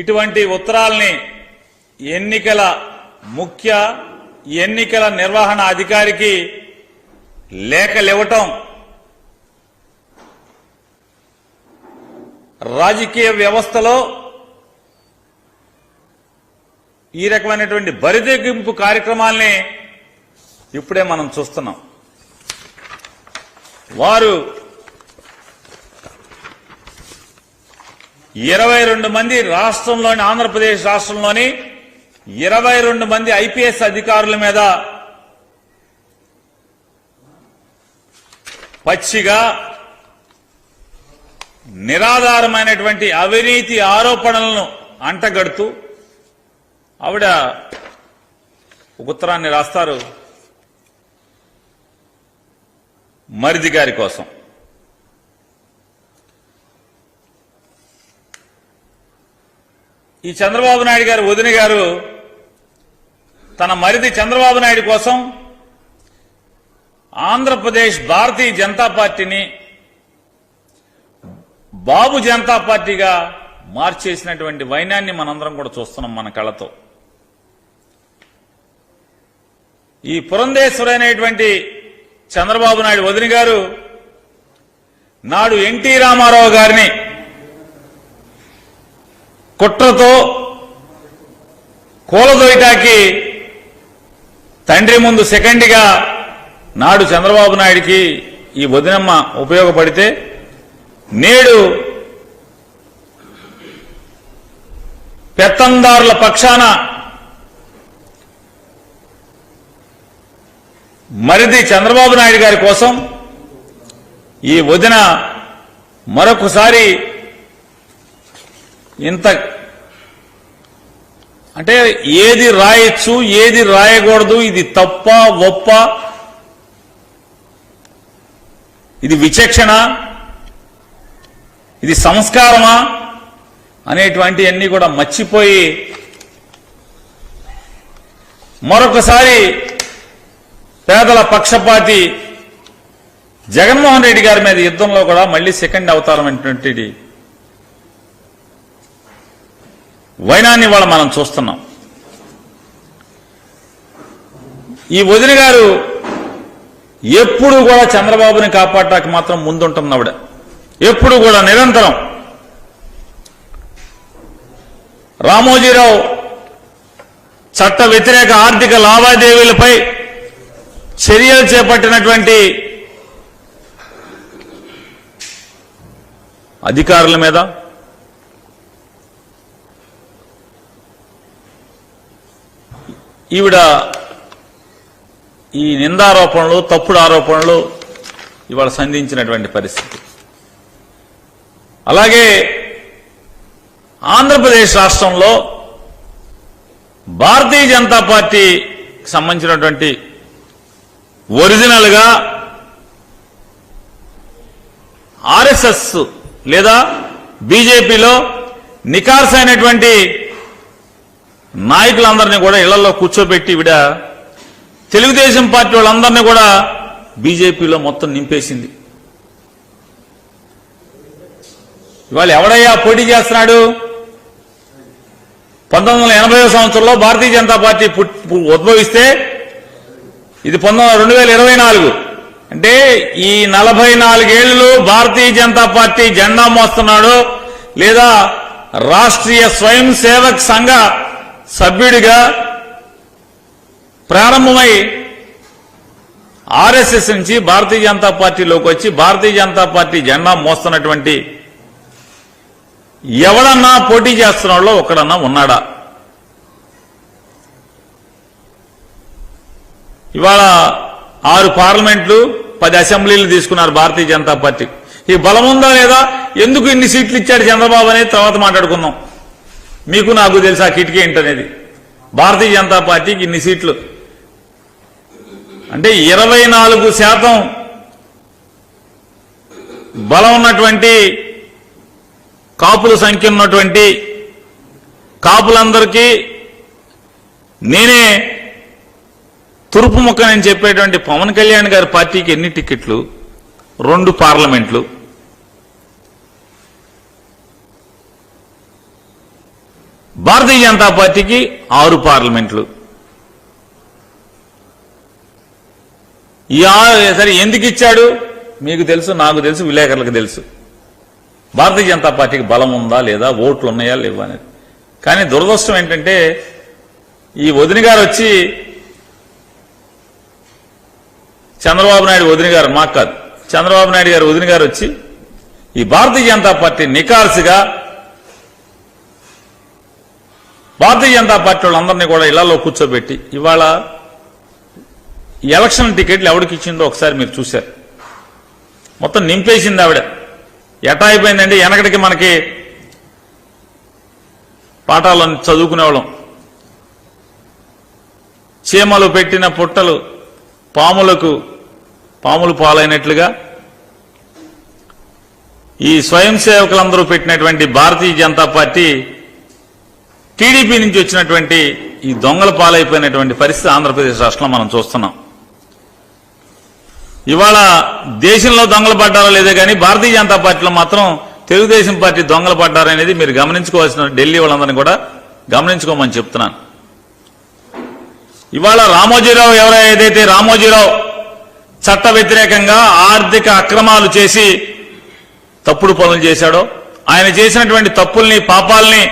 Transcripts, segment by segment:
ఇటువంటి ఉత్తరాల్ని ఎన్నికల నిర్వహణ అధికారికి లేఖలివ్వటం రాజకీయ వ్యవస్థలో ఈ రకమైనటువంటి బరితెగింపు కార్యక్రమాల్ని ఇప్పుడే మనం చూస్తున్నాం. వారు 22 మంది రాష్ట్రంలోని ఆంధ్రప్రదేశ్ రాష్ట్రంలోని 22 మంది ఐపీఎస్ అధికారుల మీద పచ్చిగా నిరాధారమైనటువంటి అవినీతి ఆరోపణలను అంటగడుతూ ఆవిడ ఉత్తరాన్ని రాస్తారు మరిది గారి కోసం. ఈ చంద్రబాబు నాయుడు గారు వదిన గారు తన మరిది చంద్రబాబు నాయుడు కోసం ఆంధ్రప్రదేశ్ భారతీయ జనతా పార్టీని బాబు జనతా పార్టీగా మార్చేసినటువంటి వైనాన్ని మనందరం కూడా చూస్తున్నాం మన కళ్ళతో. ఈ పురంధేశ్వరైనటువంటి చంద్రబాబు నాయుడు వదిన గారు నాడు ఎన్టీ రామారావు గారిని కుట్రతో కూలదోయటానికి తండ్రి ముందు సెకండ్గా నాడు చంద్రబాబు నాయుడికి ఈ వదినమ్మ ఉపయోగపడితే నేడు పెత్తందారుల పక్షాన మరిది చంద్రబాబు నాయుడు గారి కోసం ఈ వదిన మరొకసారి ఇంత అంటే ఏది రాయొచ్చు ఏది రాయకూడదు, ఇది తప్ప ఒప్ప, ఇది విచక్షణ, ఇది సంస్కారమా అనేటువంటి అన్ని కూడా మర్చిపోయి మరొకసారి పేదల పక్షపాతి జగన్మోహన్ రెడ్డి గారి మీద యుద్ధంలో కూడా మళ్లీ సెకండ్ అవతారం అనేటువంటి వైనాన్ని వాళ్ళ మనం చూస్తున్నాం. ఈ వదిన గారు ఎప్పుడు కూడా చంద్రబాబుని కాపాడటానికి మాత్రం ముందుంటుంది ఆవిడ. ఎప్పుడు కూడా నిరంతరం రామోజీరావు చట్ట వ్యతిరేక ఆర్థిక లావాదేవీలపై చర్యలు చేపట్టినటువంటి అధికారుల మీద ఈవిడ ఈ నిందారోపణలు తప్పుడు ఆరోపణలు ఇవాళ సంధించినటువంటి పరిస్థితి. అలాగే ఆంధ్రప్రదేశ్ రాష్ట్రంలో భారతీయ జనతా పార్టీకి సంబంధించినటువంటి ఒరిజినల్ గా ఆర్ఎస్ఎస్ లేదా బీజేపీలో నికార్స్ అయినటువంటి నాయకులందరినీ కూడా ఇళ్లలో కూర్చోబెట్టి విడ తెలుగుదేశం పార్టీ వాళ్ళందరినీ కూడా బీజేపీలో మొత్తం నింపేసింది. ఇవాళ ఎవడయ్యా పోటీ చేస్తున్నాడు? 1980వ సంవత్సరంలో భారతీయ జనతా పార్టీ ఉద్భవిస్తే ఇది 2024 అంటే ఈ 44 ఏళ్లు భారతీయ జనతా పార్టీ జెండా మోస్తున్నాడు లేదా రాష్ట్రీయ స్వయం సేవక్ సంఘ సభ్యుడిగా ప్రారంభమై ఆర్ఎస్ఎస్ నుంచి భారతీయ జనతా పార్టీలోకి వచ్చి భారతీయ జనతా పార్టీ జెండా మోస్తున్నటువంటి ఎవడన్నా పోటీ చేస్తున్న వాళ్ళు ఒక్కడన్నా ఉన్నాడా? ఇవాళ 6 పార్లమెంట్లు 10 అసెంబ్లీలు తీసుకున్నారు భారతీయ జనతా పార్టీ. ఈ బలం ఉందా లేదా, ఎందుకు ఇన్ని సీట్లు ఇచ్చాడు చంద్రబాబు అనేది తర్వాత మాట్లాడుకుందాం. మీకు నాకు తెలుసా కిటికీ ఏంటనేది. భారతీయ జనతా పార్టీకి ఇన్ని సీట్లు అంటే 24% బలం ఉన్నటువంటి కాపుల సంఖ్య ఉన్నటువంటి కాపులందరికీ నేనే తురుపు ముక్కనని చెప్పేటువంటి పవన్ కళ్యాణ్ గారి పార్టీకి ఎన్ని టికెట్లు? 2 పార్లమెంట్లు. 2 భారతీయ జనతా పార్టీకి 6 పార్లమెంట్లు. సరే ఎందుకు ఇచ్చాడు మీకు తెలుసు, నాకు తెలుసు, విలేకరులకు తెలుసు. భారతీయ జనతా పార్టీకి బలం ఉందా లేదా, ఓట్లు ఉన్నాయా లేవా అనేది. కానీ దురదృష్టం ఏంటంటే ఈ వదిన గారు వచ్చి, చంద్రబాబు నాయుడు వదిన గారు, మాకు కాదు, చంద్రబాబు నాయుడు గారు వదిన గారు వచ్చి ఈ భారతీయ జనతా పార్టీ నికాల్సిగా భారతీయ జనతా పార్టీ వాళ్ళందరినీ కూడా ఇళ్లలో కూర్చోబెట్టి ఇవాళ ఎలక్షన్ టికెట్లు ఎవరికి ఇచ్చిందో ఒకసారి మీరు చూశారు. మొత్తం నింపేసింది ఆవిడ. ఎటా అయిపోయిందండి, వెనకటికి మనకి పాఠాలను చదువుకునేవాళ్ళం, చీమలు పెట్టిన పుట్టలు పాములు పాలైనట్లుగా ఈ స్వయం సేవకులందరూ పెట్టినటువంటి భారతీయ జనతా పార్టీ టీడీపీ నుంచి వచ్చినటువంటి ఈ దొంగల పాలైపోయినటువంటి పరిస్థితి ఆంధ్రప్రదేశ్ రాష్ట్రంలో మనం చూస్తున్నాం. ఇవాళ దేశంలో దొంగలు పడ్డారో లేదో కానీ భారతీయ జనతా పార్టీలో మాత్రం తెలుగుదేశం పార్టీ దొంగలు పడ్డారనేది మీరు గమనించుకోవాల్సిన, ఢిల్లీ వాళ్ళందరినీ కూడా గమనించుకోమని చెప్తున్నాను. ఇవాళ రామోజీరావు ఏదైతే రామోజీరావు చట్ట వ్యతిరేకంగా ఆర్థిక అక్రమాలు చేసి తప్పుడు పనులు చేశాడో, ఆయన చేసినటువంటి తప్పుల్ని, పాపాలని,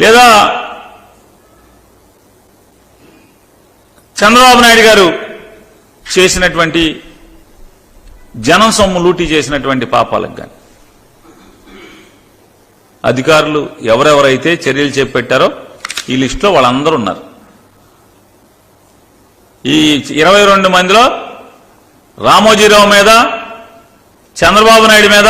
లేదా చంద్రబాబు నాయుడు గారు చేసినటువంటి జనం సొమ్ము లూటీ చేసినటువంటి పాపాలకు కానీ అధికారులు ఎవరెవరైతే చర్యలు చేపట్టారో ఈ లిస్టులో వాళ్ళందరూ ఉన్నారు. ఈ 22 మందిలో రామోజీరావు మీద, చంద్రబాబు నాయుడు మీద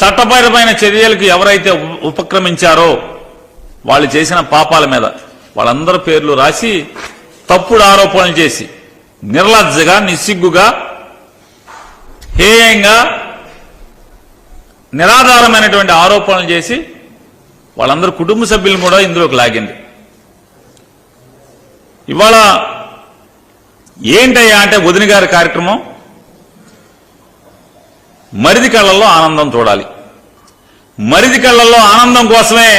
చట్టపరమైన చర్యలకు ఎవరైతే ఉపక్రమించారో వాళ్ళు చేసిన పాపాల మీద వాళ్ళందరి పేర్లు రాసి తప్పుడు ఆరోపణలు చేసి నిర్లజ్జగా, నిస్సిగ్గుగా, హేయంగా, నిరాధారమైనటువంటి ఆరోపణలు చేసి వాళ్ళందరూ కుటుంబ సభ్యులను కూడా ఇందులోకి లాగింది. ఇవాళ ఏంటయ్యా అంటే వదిన గారి కార్యక్రమం, మరిది కళ్ళల్లో ఆనందం చూడాలి. మరిది కళ్ళల్లో ఆనందం కోసమే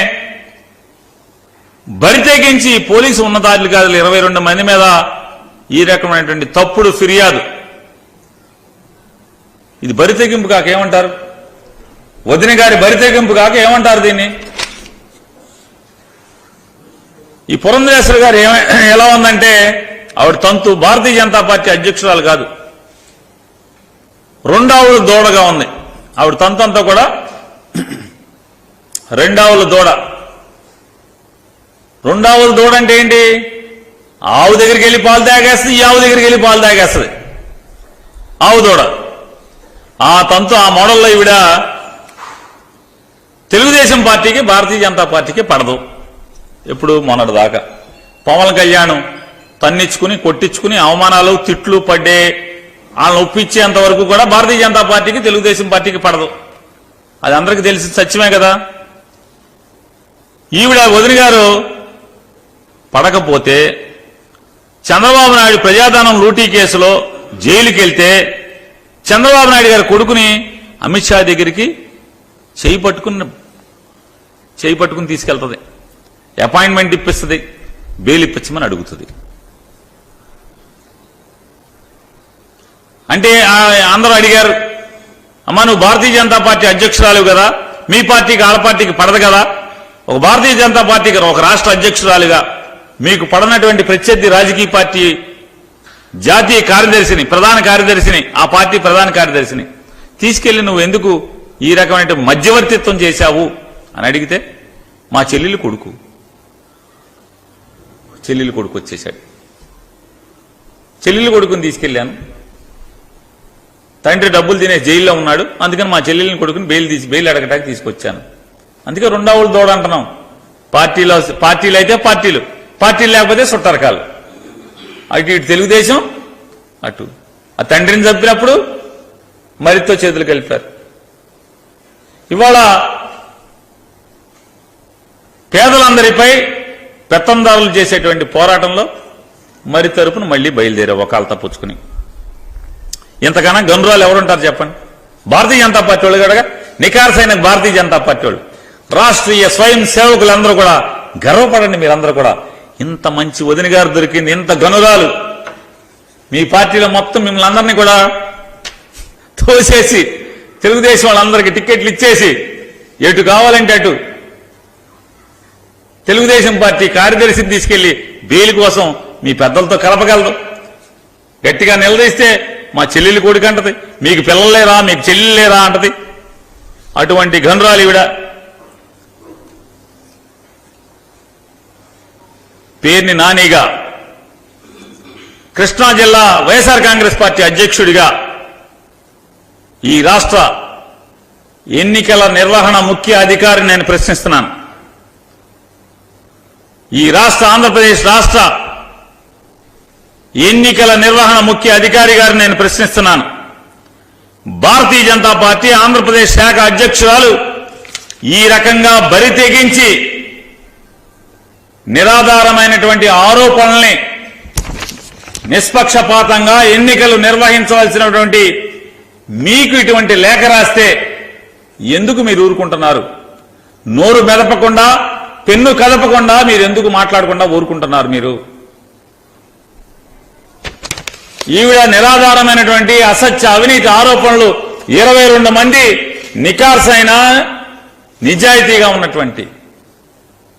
బరితెగించి పోలీసు ఉన్నతాధికారులు 22 మంది మీద ఈ రకమైనటువంటి తప్పుడు ఫిర్యాదు. ఇది బరితెగింపు కాక ఏమంటారు? వదిన గారి బరితెగింపు కాక ఏమంటారు దీన్ని? ఈ పురంధరేశ్వరి గారు ఎలా ఉందంటే ఆవిడ తంతు భారతీయ జనతా పార్టీ అధ్యక్షురాలు కాదు, రెండావుల దూడగా ఉంది. ఆవిడ తంతు అంతా కూడా రెండావుల దూడ. రెండావుల దూడ అంటే ఏంటి? ఆవు దగ్గరికి వెళ్ళి పాలు తాగేస్తుంది, ఈ ఆవు దగ్గరికి వెళ్ళి పాలు తాగేస్తుంది ఆవు దూడ. ఆ తంతు, ఆ మోడల్లో ఈవిడ తెలుగుదేశం పార్టీకి, భారతీయ జనతా పార్టీకి పడదు. ఎప్పుడు మొన్నటి దాకా పవన్ కళ్యాణ్ తన్నిచ్చుకుని, కొట్టించుకుని, అవమానాలు, తిట్లు పడ్డే వాళ్ళని ఒప్పించేంత వరకు కూడా భారతీయ జనతా పార్టీకి, తెలుగుదేశం పార్టీకి పడదు. అది అందరికీ తెలిసి సత్యమే కదా. ఈవిడ వదిన గారు పడకపోతే చంద్రబాబు నాయుడు ప్రజాధనం లూటీ కేసులో జైలుకి వెళ్తే చంద్రబాబు నాయుడు గారి కొడుకుని అమిత్ షా దగ్గరికి చేయి పట్టుకుని తీసుకెళ్తుంది, అపాయింట్మెంట్ ఇప్పిస్తుంది, బెయిల్ ఇప్పించమని అడుగుతుంది. అంటే అందరూ అడిగారు, అమ్మా నువ్వు భారతీయ జనతా పార్టీ అధ్యక్షురాలు కదా, మీ పార్టీకి ఆడ పార్టీకి పడదు కదా, ఒక భారతీయ జనతా పార్టీకి ఒక రాష్ట్ర అధ్యక్షురాలుగా మీకు పడనటువంటి ప్రత్యర్థి రాజకీయ పార్టీ జాతీయ కార్యదర్శిని, ప్రధాన కార్యదర్శిని, ఆ పార్టీ ప్రధాన కార్యదర్శిని తీసుకెళ్లి నువ్వు ఎందుకు ఈ రకమైన మధ్యవర్తిత్వం చేశావు అని అడిగితే మా చెల్లెలు కొడుకు వచ్చేశాడు. చెల్లెలు కొడుకుని తీసుకెళ్లాను, తండ్రి డబ్బులు తినే జైల్లో ఉన్నాడు, అందుకని మా చెల్లెలిని కొడుకుని బెయిల్ అడగటానికి తీసుకొచ్చాను. అందుకే రెండావులు దూడ అంటున్నాం. పార్టీలు అయితే పార్టీలు లేకపోతే సుట్టరకాలు. ఇటు తెలుగుదేశం, అటు ఆ తండ్రిని చంపినప్పుడు మరితో చేతులు కలిపారు. ఇవాళ పేదలందరిపై పెత్తందారులు చేసేటువంటి పోరాటంలో మరి తరపున మళ్లీ బయలుదేరే ఒకళ్ళు తప్పుచ్చుకుని. ఇంతకన్నా గనురాలు ఎవరుంటారు చెప్పండి? భారతీయ జనతా పార్టీ వాళ్ళు కనుక నికార్సైన భారతీయ జనతా పార్టీ వాళ్ళు రాష్ట్రీయ స్వయం సేవకులందరూ కూడా గర్వపడండి. మీరందరూ కూడా ఇంత మంచి వదిన గారు దొరికింది, ఇంత గనురాలు. మీ పార్టీలో మొత్తం మిమ్మల్ని అందరినీ కూడా తోసేసి తెలుగుదేశం వాళ్ళందరికీ టిక్కెట్లు ఇచ్చేసి ఎటు కావాలంటే అటు తెలుగుదేశం పార్టీ కార్యదర్శిని తీసుకెళ్లి బెయిల్ కోసం మీ పెద్దలతో కలపగలదు. గట్టిగా నిలదీస్తే మా చెల్లెలు కొడుకు అంటది, మీకు పిల్లలు లేరా, మీకు చెల్లెలు లేరా అంటది. అటువంటి గనురాలు ఈవిడ. పేర్ని నానిగా కృష్ణా జిల్లా వైఎస్ఆర్ కాంగ్రెస్ పార్టీ అధ్యక్షుడిగా ఈ రాష్ట్ర ఎన్నికల నిర్వహణ ముఖ్య అధికారిని నేను ప్రశ్నిస్తున్నాను. ఈ రాష్ట్ర ఆంధ్రప్రదేశ్ రాష్ట్ర ఎన్నికల నిర్వహణ ముఖ్య అధికారి గారిని నేను ప్రశ్నిస్తున్నాను. భారతీయ జనతా పార్టీ ఆంధ్రప్రదేశ్ శాఖ అధ్యక్షురాలు ఈ రకంగా బరి తెగించి నిరాధారమైనటువంటి ఆరోపణల్ని నిష్పక్షపాతంగా ఎన్నికలు నిర్వహించవలసినటువంటి మీకు ఇటువంటి లేఖ రాస్తే ఎందుకు మీరు ఊరుకుంటున్నారు? నోరు మెదపకుండా, పెన్ను కదపకుండా మీరు ఎందుకు మాట్లాడకుండా ఊరుకుంటున్నారు? మీరు ఈవిడ నిరాధారమైనటువంటి అసత్య అవినీతి ఆరోపణలు 22 మంది నికార్సైన నిజాయితీగా ఉన్నటువంటి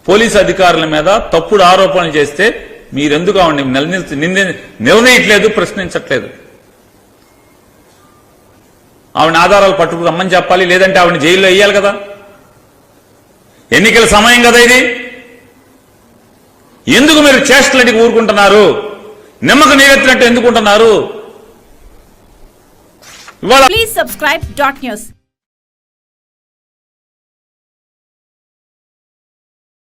పోలీసు అధికారుల మీద తప్పుడు ఆరోపణలు చేస్తే మీరెందుకు ఆవిడని నిర్ణయించట్లేదు, ప్రశ్నించట్లేదు? ఆవిడ ఆధారాలు పట్టుకు రమ్మని చెప్పాలి, లేదంటే ఆవిడని జైల్లో వేయాలి కదా. ఎన్నికల సమయం కదా ఇది. ఎందుకు మీరు చేష్టలకి ఊరుకుంటున్నారు? నిమ్మకు నీరెత్తినట్టు ఎందుకుంటున్నారు? Please subscribe .news.